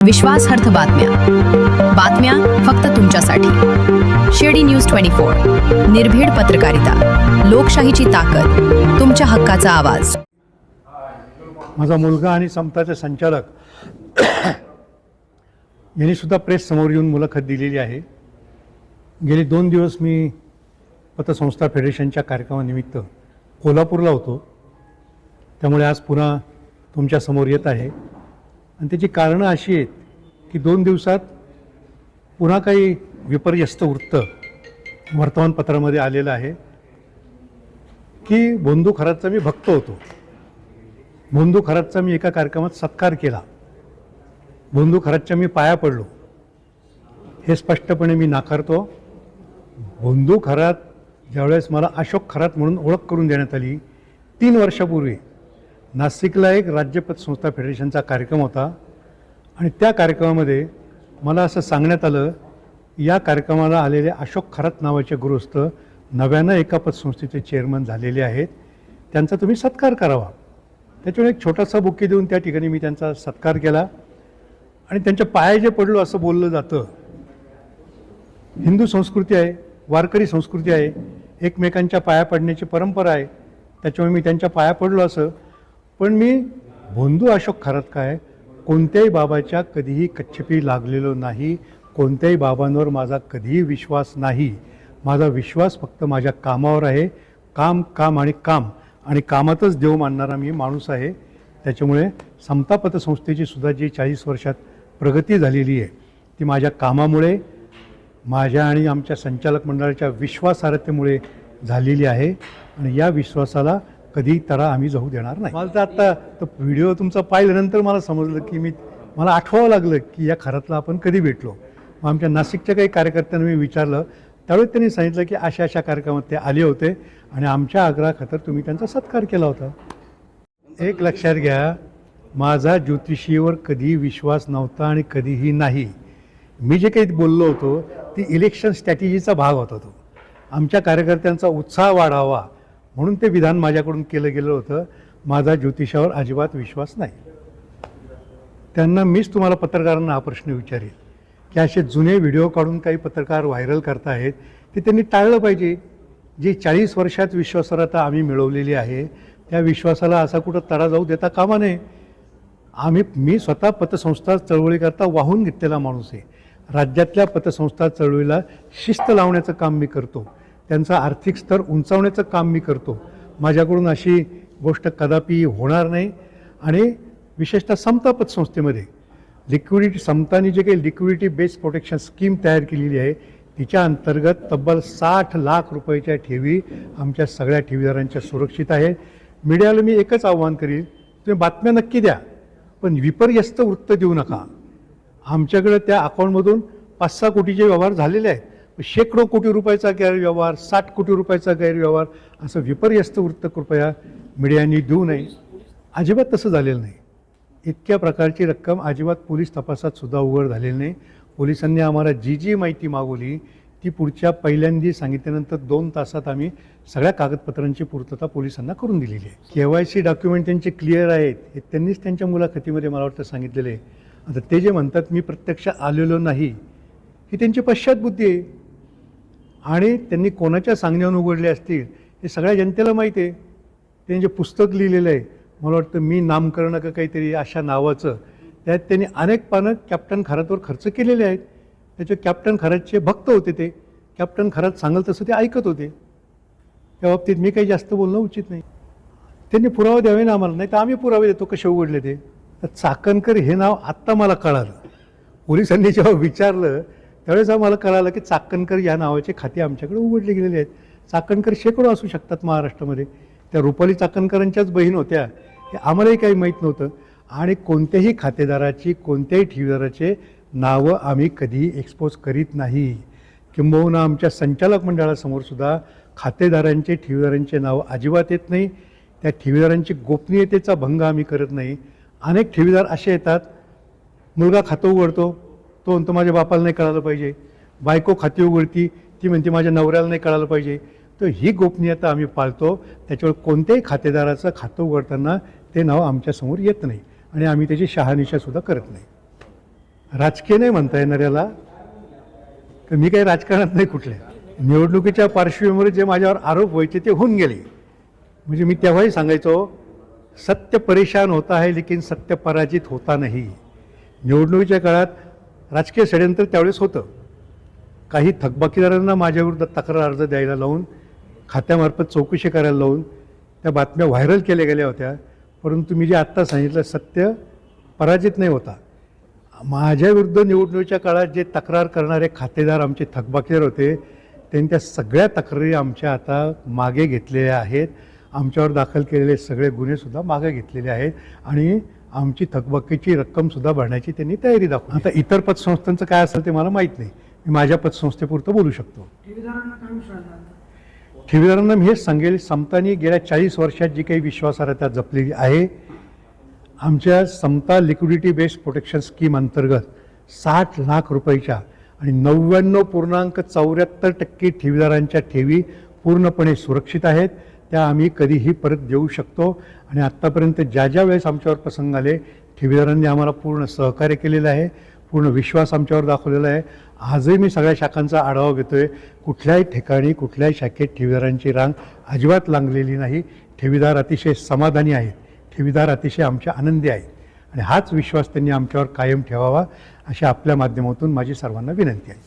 विश्वासार्ह बातम्या फक्त तुमच्यासाठी। शिर्डी न्यूज 24 निर्भीड पत्रकारिता, लोकशाहीची ताकद, तुमच्या हक्काचा आवाज। माझा मुलगा आणि समताचे संचालक यांनी सुद्धा प्रेस समोर येऊन मुलाखत दिलेली आहे। गेली 2 दिवस मी पतसंस्था फेडरेशनच्या कार्यक्रमानिमित्त कोल्हापूरला होतो, त्यामुळे आज पुन्हा तुमच्या समोर येत आहे। आणि त्याची कारणं अशी आहेत की 2 दिवसात पुन्हा काही विपर्यस्त वृत्त वर्तमानपत्रामध्ये आलेलं आहे की भोंदू खरातचा मी भक्त होतो, भोंदू खरातचा मी एका कार्यक्रमात सत्कार केला, भोंदू खरातच्या मी पाया पडलो। हे स्पष्टपणे मी नाकारतो। भोंदू खरात ज्यावेळेस मला अशोक खरात म्हणून ओळख करून देण्यात आली, 3 वर्षापूर्वी नाशिकला एक राज्य पतसंस्था फेडरेशनचा कार्यक्रम होता आणि त्या कार्यक्रमामध्ये मला असं सांगण्यात आलं, या कार्यक्रमाला आलेले अशोक खरात नावाचे गृहस्थ नव्यानं एका पतसंस्थेचे चेअरमन झालेले आहेत, त्यांचा तुम्ही सत्कार करावा। त्याच्यामुळे एक छोटासा बुके देऊन त्या ठिकाणी मी त्यांचा सत्कार केला आणि त्यांच्या पाया जे पडलो असं बोललं जातं। हिंदू संस्कृती आहे, वारकरी संस्कृती आहे, एकमेकांच्या पाया पडण्याची परंपरा आहे, त्याच्यामुळे मी त्यांच्या पाया पडलो असं। पण मी भोंदू अशोक खरात काय कोणत्याही बाबाच्या कधीही कच्छपी लागलेलो नाही, कोणत्याही बाबांवर माझा कधीही विश्वास नाही। माझा विश्वास फक्त माझ्या कामावर आहे। काम काम आणि काम आणि कामातच देव मानणारा मी माणूस आहे। त्याच्यामुळे समता पतसंस्थेची सुद्धा जी 40 वर्षात प्रगती झालेली आहे ती माझ्या कामामुळे, माझ्या आणि आमच्या संचालक मंडळाच्या विश्वासार्हतेमुळे झालेली आहे आणि या विश्वासाला कधी तडा आम्ही जाऊ देणार नाही। मला तर आत्ता तो व्हिडिओ तुमचा पाहिल्यानंतर मला समजलं की मला आठवावं लागलं की या खरातला आपण कधी भेटलो। मग आमच्या नाशिकच्या काही कार्यकर्त्यांना मी विचारलं, त्यावेळेस त्यांनी सांगितलं की अशा कार्यक्रमात ते आले होते आणि आमच्या आग्रहाखातर तुम्ही त्यांचा सत्कार केला होता। एक लक्षात घ्या, माझा ज्योतिषीवर कधी विश्वास नव्हता आणि कधीही नाही। मी जे काही बोललो होतो ती इलेक्शन स्ट्रॅटेजीचा भाग होता। तो आमच्या कार्यकर्त्यांचा उत्साह वाढावा म्हणून ते विधान माझ्याकडून केलं गेलं होतं। माझा ज्योतिषावर अजिबात विश्वास नाही। त्यांना मीच तुम्हाला पत्रकारांना हा प्रश्न विचारेल की असे जुने व्हिडिओ काढून काही पत्रकार व्हायरल करतायत ते त्यांनी टाळलं पाहिजे। जी 40 वर्षात विश्वासार्हता आम्ही मिळवलेली आहे त्या विश्वासाला असा कुठं तडा जाऊ देता कामा नये। मी स्वतः पतसंस्था चळवळीकरता वाहून घेतलेला माणूस आहे। राज्यातल्या पतसंस्था चळवळीला शिस्त लावण्याचं काम मी करतो, त्यांचा आर्थिक स्तर उंचावण्याचं काम मी करतो। माझ्याकडून अशी गोष्ट कदापि होणार नाही। आणि विशेषतः समता पतसंस्थेमध्ये समतानी जे काही लिक्विडिटी बेस्ड प्रोटेक्शन स्कीम तयार केलेली आहे तिच्या अंतर्गत तब्बल 60 लाख रुपयाच्या ठेवी आमच्या सगळ्या ठेवीदारांच्या सुरक्षित आहेत। मीडियाला मी एकच आव्हान करीन, तुम्ही बातम्या नक्की द्या पण विपर्यस्त वृत्त देऊ नका। आमच्याकडे त्या अकाउंटमधून 5-6 कोटीचे व्यवहार झालेले आहेत, शेकडो कोटी रुपयाचा गैरव्यवहार, 60 कोटी रुपयाचा गैरव्यवहार, असं विपर्यस्त वृत्त कृपया मीडियानी देऊ नये। अजिबात तसं झालेलं नाही। इतक्या प्रकारची रक्कम अजिबात पोलीस तपासात सुद्धा उघड झालेली नाही। पोलिसांनी आम्हाला जी माहिती मागवली ती पुढच्या पहिल्यांदा सांगितल्यानंतर 2 तासात आम्ही सगळ्या कागदपत्रांची पूर्तता पोलिसांना करून दिलेली आहे। KYC डॉक्युमेंट त्यांचे क्लिअर आहेत हे त्यांनीच त्यांच्या मुलाखतीमध्ये मला वाटतं सांगितलेलं आहे। आता ते जे म्हणतात मी प्रत्यक्ष आलेलो नाही ही त्यांची पश्चातबुद्धी आहे आणि त्यांनी कोणाच्या सांगण्यावरून उघडले असतील हे सगळ्या जनतेला माहिती आहे। त्यांनी जे पुस्तक लिहिलेलं आहे, मला वाटतं मी नामकरण का काहीतरी अशा नावाचं, त्यात त्यांनी अनेक पानं कॅप्टन खरातवर खर्च केलेले आहेत। त्याचे कॅप्टन खरातचे भक्त होते, ते कॅप्टन खरात सांगेल तसं ते ऐकत होते। त्या बाबतीत मी काही जास्त बोलणं उचित नाही। त्यांनी पुरावा द्यावे ना आम्हाला, नाही तर आम्ही पुरावे देतो कसे उघडले ते। तर चाकणकर हे नाव आत्ता मला कळालं, पोलिसांनी जेव्हा विचारलं त्यावेळेस आम्हाला कळालं की चाकणकर या नावाचे खाते आमच्याकडे उघडले गेलेले आहेत। चाकणकर शेकडो असू शकतात महाराष्ट्रामध्ये, त्या रुपाली चाकणकरांच्याच बहीण होत्या, हे आम्हालाही काही माहीत नव्हतं। आणि कोणत्याही खातेदाराची, कोणत्याही ठेवीदाराचे नावं आम्ही कधीही एक्सपोज करीत नाही। किंबहुना आमच्या संचालक मंडळासमोरसुद्धा खातेदारांचे, ठेवीदारांचे नावं अजिबात येत नाही। त्या ठेवीदारांची गोपनीयतेचा भंग आम्ही करत नाही। अनेक ठेवीदार असे येतात, मुलगा खातं उघडतो, तो म्हणतो माझ्या बापाला नाही कळालं पाहिजे, बायको खाती उघडती ती म्हणते माझ्या नवऱ्याला नाही कळालं पाहिजे। तर ही गोपनीयता आम्ही पाळतो, त्याच्यावर कोणत्याही खातेदाराचं खातं उघडताना ते नाव आमच्यासमोर येत नाही आणि आम्ही त्याची शहानिशा सुद्धा करत नाही। राजकीय नाही म्हणता येणार याला, तर मी काही राजकारणात नाही कुठल्या. निवडणुकीच्या पार्श्वभूमीवर जे माझ्यावर आरोप व्हायचे ते होऊन गेले. म्हणजे मी तेव्हाही सांगायचो, सत्य परेशान होता है लेकिन सत्य पराजित होता नाही. निवडणुकीच्या काळात राजकीय षड्यंत्र त्यावेळेस होतं. काही थकबाकीदारांना माझ्याविरुद्ध तक्रार अर्ज द्यायला लावून, खात्यामार्फत चौकशी करायला लावून त्या बातम्या व्हायरल केल्या गेल्या होत्या. परंतु मी जे आत्ता सांगितलं, सत्य पराजित नाही होता. माझ्याविरुद्ध निवडणुकीच्या काळात जे तक्रार करणारे खातेदार आमचे थकबाकीदार होते, त्यांनी त्या सगळ्या तक्रारी आमच्या आता मागे घेतलेल्या आहेत. आमच्यावर दाखल केलेले सगळे गुन्हेसुद्धा मागे घेतलेले आहेत आणि आमची थकबाकीची रक्कमसुद्धा भरण्याची त्यांनी तयारी दाखवली. आता इतर पतसंस्थांचं काय असेल ते मला माहीत नाही. मी माझ्या पतसंस्थेपुरतं बोलू शकतो. ठेवीदारांना मी हेच सांगेल, समतानी गेल्या 40 वर्षात जी काही विश्वासार्हता जपलेली आहे, आमच्या समता लिक्विडिटी बेस्ड प्रोटेक्शन स्कीम अंतर्गत 60 लाख रुपयाच्या आणि 99.74% ठेवीदारांच्या ठेवी पूर्णपणे सुरक्षित आहेत. त्या आम्ही कधीही परत देऊ शकतो. आणि आत्तापर्यंत ज्या ज्या वेळेस आमच्यावर प्रसंग आले, ठेवीदारांनी आम्हाला पूर्ण सहकार्य केलेलं आहे, पूर्ण विश्वास आमच्यावर दाखवलेला आहे. आजही मी सगळ्या शाखांचा आढावा घेतो आहे. कुठल्याही ठिकाणी, कुठल्याही शाखेत ठेवीदारांची रांग अजिबात लागलेली नाही. ठेवीदार अतिशय समाधानी आहेत. ठेवीदार अतिशय आमचे आनंदी आहेत आणि हाच विश्वास त्यांनी आमच्यावर कायम ठेवावा, अशी आपल्या माध्यमातून माझी सर्वांना विनंती आहे.